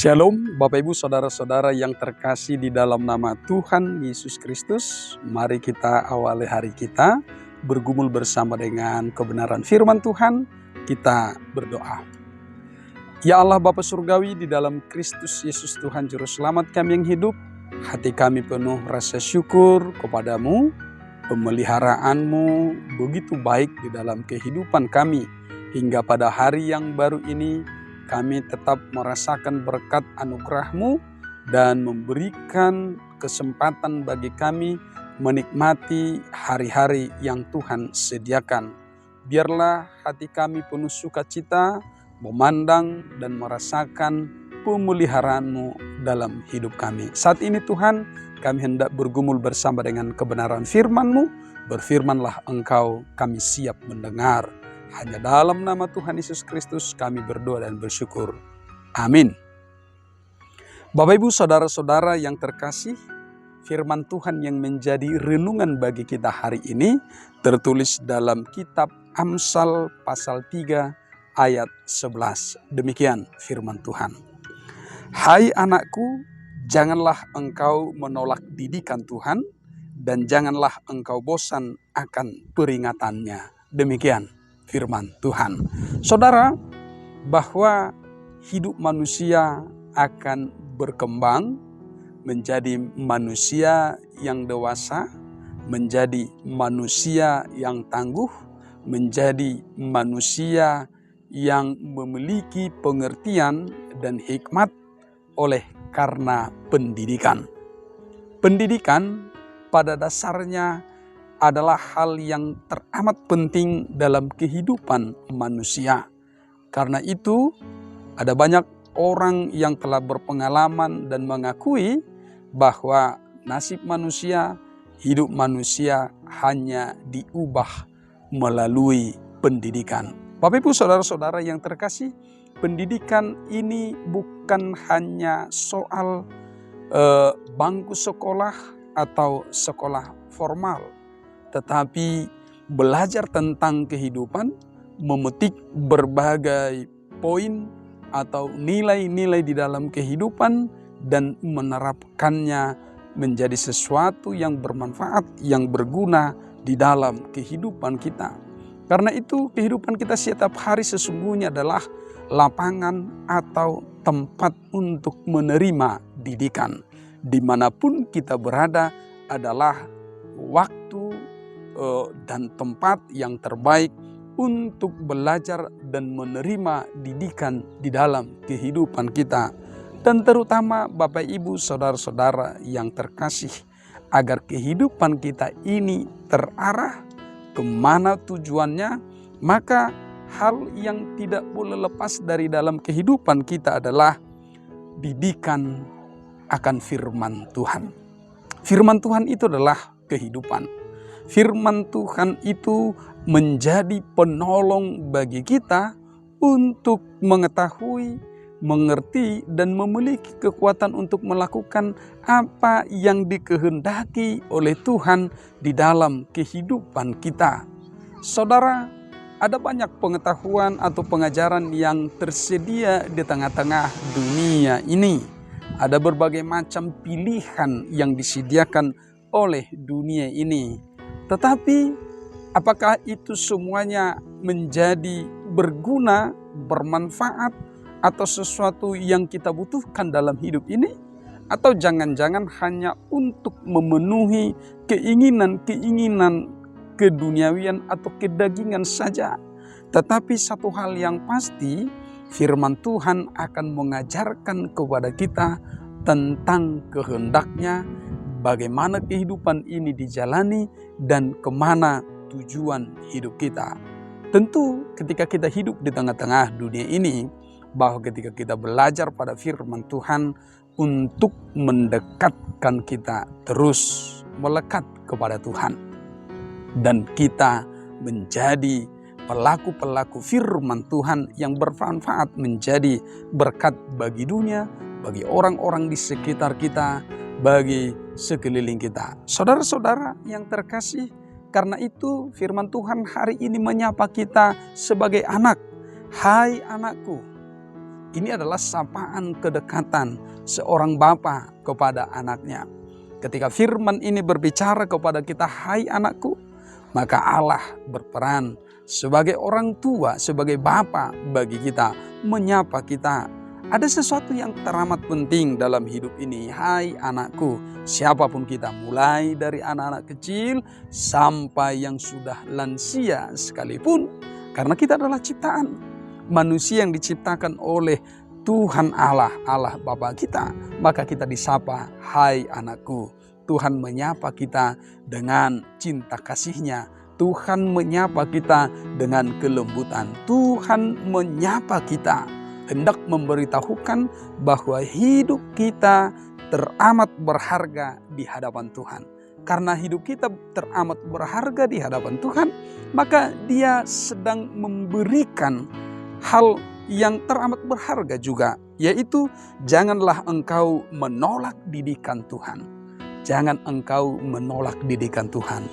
Shalom Bapak Ibu Saudara-saudara yang terkasih di dalam nama Tuhan Yesus Kristus. Mari kita awali hari kita bergumul bersama dengan kebenaran firman Tuhan. Kita berdoa. Ya Allah Bapa Surgawi, di dalam Kristus Yesus Tuhan Juru Selamat kami yang hidup, hati kami penuh rasa syukur kepadamu. Pemeliharaanmu begitu baik di dalam kehidupan kami. Hingga pada hari yang baru ini kami tetap merasakan berkat anugerah-Mu dan memberikan kesempatan bagi kami menikmati hari-hari yang Tuhan sediakan. Biarlah hati kami penuh sukacita, memandang dan merasakan pemeliharaan-Mu dalam hidup kami. Saat ini Tuhan, kami hendak bergumul bersama dengan kebenaran firman-Mu. Berfirmanlah Engkau, kami siap mendengar. Hanya dalam nama Tuhan Yesus Kristus kami berdoa dan bersyukur. Amin. Bapak Ibu Saudara-saudara yang terkasih, firman Tuhan yang menjadi renungan bagi kita hari ini tertulis dalam kitab Amsal pasal 3 ayat 11. Demikian firman Tuhan. Hai anakku, janganlah engkau menolak didikan Tuhan dan janganlah engkau bosan akan peringatannya. Demikian firman Tuhan. Saudara, bahwa hidup manusia akan berkembang menjadi manusia yang dewasa, menjadi manusia yang tangguh, menjadi manusia yang memiliki pengertian dan hikmat oleh karena pendidikan. Pendidikan pada dasarnya adalah hal yang teramat penting dalam kehidupan manusia. Karena itu, ada banyak orang yang telah berpengalaman dan mengakui bahwa nasib manusia, hidup manusia hanya diubah melalui pendidikan. Bapak Ibu Saudara-saudara yang terkasih, pendidikan ini bukan hanya soal bangku sekolah atau sekolah formal, tetapi belajar tentang kehidupan, memetik berbagai poin atau nilai-nilai di dalam kehidupan dan menerapkannya menjadi sesuatu yang bermanfaat, yang berguna di dalam kehidupan kita. Karena itu kehidupan kita setiap hari sesungguhnya adalah lapangan atau tempat untuk menerima didikan. Dimanapun kita berada adalah waktu dan tempat yang terbaik untuk belajar dan menerima didikan di dalam kehidupan kita. Dan terutama Bapak Ibu Saudara-saudara yang terkasih, agar kehidupan kita ini terarah kemana tujuannya, maka hal yang tidak boleh lepas dari dalam kehidupan kita adalah didikan akan firman Tuhan. Firman Tuhan itu adalah kehidupan. Firman Tuhan itu menjadi penolong bagi kita untuk mengetahui, mengerti, dan memiliki kekuatan untuk melakukan apa yang dikehendaki oleh Tuhan di dalam kehidupan kita. Saudara, ada banyak pengetahuan atau pengajaran yang tersedia di tengah-tengah dunia ini. Ada berbagai macam pilihan yang disediakan oleh dunia ini. Tetapi apakah itu semuanya menjadi berguna, bermanfaat, atau sesuatu yang kita butuhkan dalam hidup ini? Atau jangan-jangan hanya untuk memenuhi keinginan-keinginan keduniawian atau kedagingan saja? Tetapi satu hal yang pasti, firman Tuhan akan mengajarkan kepada kita tentang kehendaknya, bagaimana kehidupan ini dijalani dan kemana tujuan hidup kita. Tentu ketika kita hidup di tengah-tengah dunia ini, bahwa ketika kita belajar pada firman Tuhan untuk mendekatkan kita terus melekat kepada Tuhan. Dan kita menjadi pelaku-pelaku firman Tuhan yang bermanfaat, menjadi berkat bagi dunia, bagi orang-orang di sekitar kita, bagi sekeliling kita. Saudara-saudara yang terkasih, karena itu firman Tuhan hari ini menyapa kita sebagai anak. Hai anakku, ini adalah sapaan kedekatan seorang bapa kepada anaknya. Ketika firman ini berbicara kepada kita, hai anakku, maka Allah berperan sebagai orang tua, sebagai bapa bagi kita, menyapa kita. Ada sesuatu yang teramat penting dalam hidup ini. Hai anakku, siapapun kita, mulai dari anak-anak kecil sampai yang sudah lansia sekalipun, karena kita adalah ciptaan manusia yang diciptakan oleh Tuhan Allah, Allah Bapa kita, maka kita disapa, hai anakku. Tuhan menyapa kita dengan cinta kasih-Nya. Tuhan menyapa kita dengan kelembutan. Tuhan menyapa kita, hendak memberitahukan bahwa hidup kita teramat berharga di hadapan Tuhan. Karena hidup kita teramat berharga di hadapan Tuhan, maka Dia sedang memberikan hal yang teramat berharga juga, yaitu janganlah engkau menolak didikan Tuhan. Jangan engkau menolak didikan Tuhan.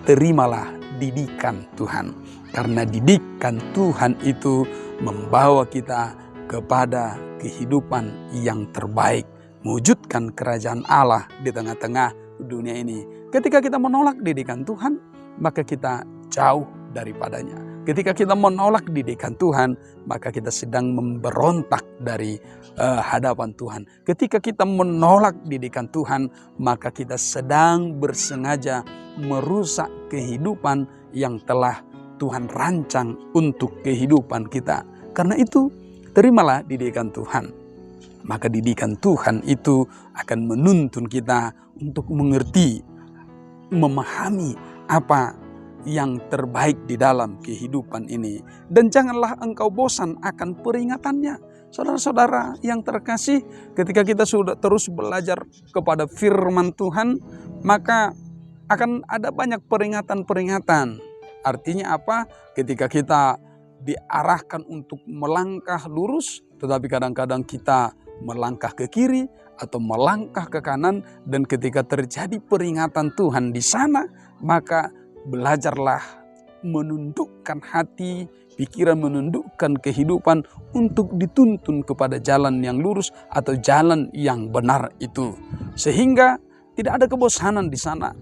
Terimalah didikan Tuhan. Karena didikan Tuhan itu membawa kita kepada kehidupan yang terbaik. Mewujudkan kerajaan Allah di tengah-tengah dunia ini. Ketika kita menolak didikan Tuhan, maka kita jauh daripadanya. Ketika kita menolak didikan Tuhan, maka kita sedang memberontak dari hadapan Tuhan. Ketika kita menolak didikan Tuhan, maka kita sedang bersengaja merusak kehidupan yang telah Tuhan rancang untuk kehidupan kita. Karena itu, terimalah didikan Tuhan. Maka didikan Tuhan itu akan menuntun kita untuk mengerti, memahami apa yang terbaik di dalam kehidupan ini. Dan janganlah engkau bosan akan peringatannya. Saudara-saudara yang terkasih, ketika kita sudah terus belajar kepada firman Tuhan, maka akan ada banyak peringatan-peringatan. Artinya apa? Ketika kita diarahkan untuk melangkah lurus, tetapi kadang-kadang kita melangkah ke kiri atau melangkah ke kanan, dan ketika terjadi peringatan Tuhan di sana, maka belajarlah menundukkan hati, pikiran, menundukkan kehidupan untuk dituntun kepada jalan yang lurus atau jalan yang benar itu. Sehingga tidak ada kebosanan di sana.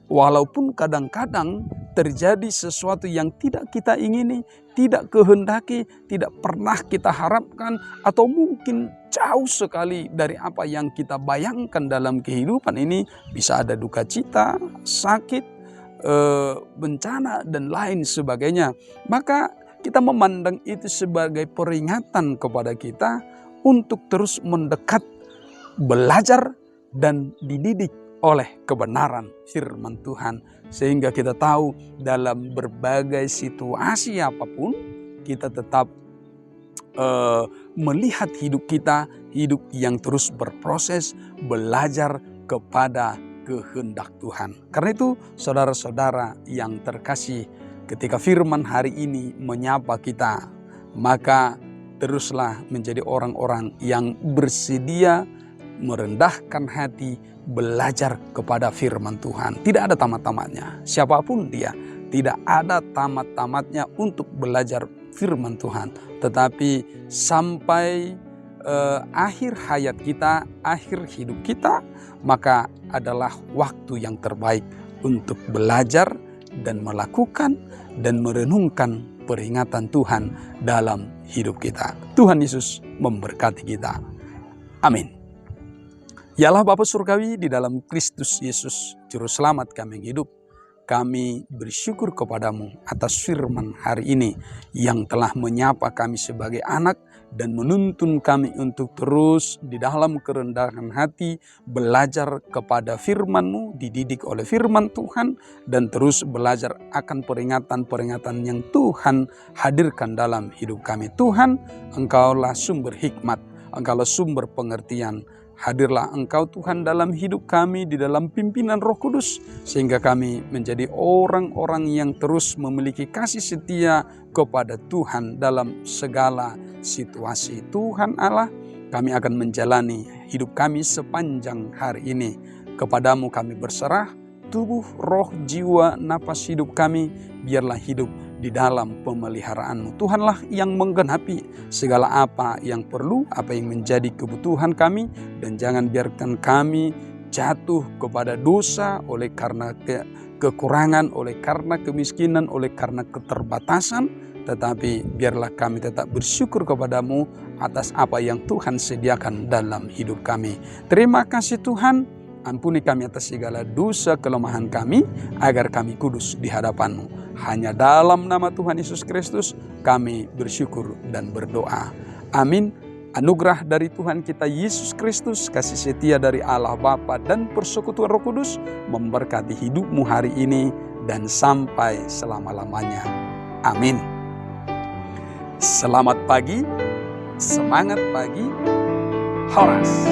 Walaupun kadang-kadang terjadi sesuatu yang tidak kita ingini, tidak kehendaki, tidak pernah kita harapkan, atau mungkin jauh sekali dari apa yang kita bayangkan dalam kehidupan ini. Bisa ada duka cita, sakit, bencana dan lain sebagainya. Maka kita memandang itu sebagai peringatan kepada kita untuk terus mendekat, belajar dan dididik oleh kebenaran firman Tuhan. Sehingga kita tahu dalam berbagai situasi apapun, kita tetap melihat hidup kita, hidup yang terus berproses, belajar kepada kehendak Tuhan. Karena itu saudara-saudara yang terkasih, ketika firman hari ini menyapa kita, maka teruslah menjadi orang-orang yang bersedia merendahkan hati, belajar kepada firman Tuhan. Tidak ada tamat-tamatnya. Siapapun dia, tidak ada tamat-tamatnya untuk belajar firman Tuhan. Tetapi sampai akhir hayat kita, akhir hidup kita, maka adalah waktu yang terbaik untuk belajar dan melakukan dan merenungkan peringatan Tuhan dalam hidup kita. Tuhan Yesus memberkati kita. Amin. Ya Allah Bapa Surgawi, di dalam Kristus Yesus, Juru Selamat kami yang hidup, kami bersyukur kepadamu atas firman hari ini yang telah menyapa kami sebagai anak dan menuntun kami untuk terus di dalam kerendahan hati belajar kepada firman-Mu, dididik oleh firman Tuhan, dan terus belajar akan peringatan-peringatan yang Tuhan hadirkan dalam hidup kami. Tuhan, Engkaulah sumber hikmat, Engkaulah sumber pengertian. Hadirlah Engkau Tuhan dalam hidup kami di dalam pimpinan Roh Kudus, sehingga kami menjadi orang-orang yang terus memiliki kasih setia kepada Tuhan dalam segala situasi. Tuhan Allah, kami akan menjalani hidup kami sepanjang hari ini. Kepadamu kami berserah, tubuh, roh, jiwa, napas hidup kami, biarlah hidup di dalam pemeliharaan-Mu. Tuhanlah yang menggenapi segala apa yang perlu, apa yang menjadi kebutuhan kami, dan jangan biarkan kami jatuh kepada dosa oleh karena kekurangan, oleh karena kemiskinan, oleh karena keterbatasan, tetapi biarlah kami tetap bersyukur kepadamu atas apa yang Tuhan sediakan dalam hidup kami. Terima kasih Tuhan, ampuni kami atas segala dosa kelemahan kami, agar kami kudus di hadapan-Mu. Hanya dalam nama Tuhan Yesus Kristus kami bersyukur dan berdoa. Amin. Anugerah dari Tuhan kita Yesus Kristus, kasih setia dari Allah Bapa dan persekutuan Roh Kudus memberkati hidupmu hari ini dan sampai selama-lamanya. Amin. Selamat pagi, semangat pagi, Horas.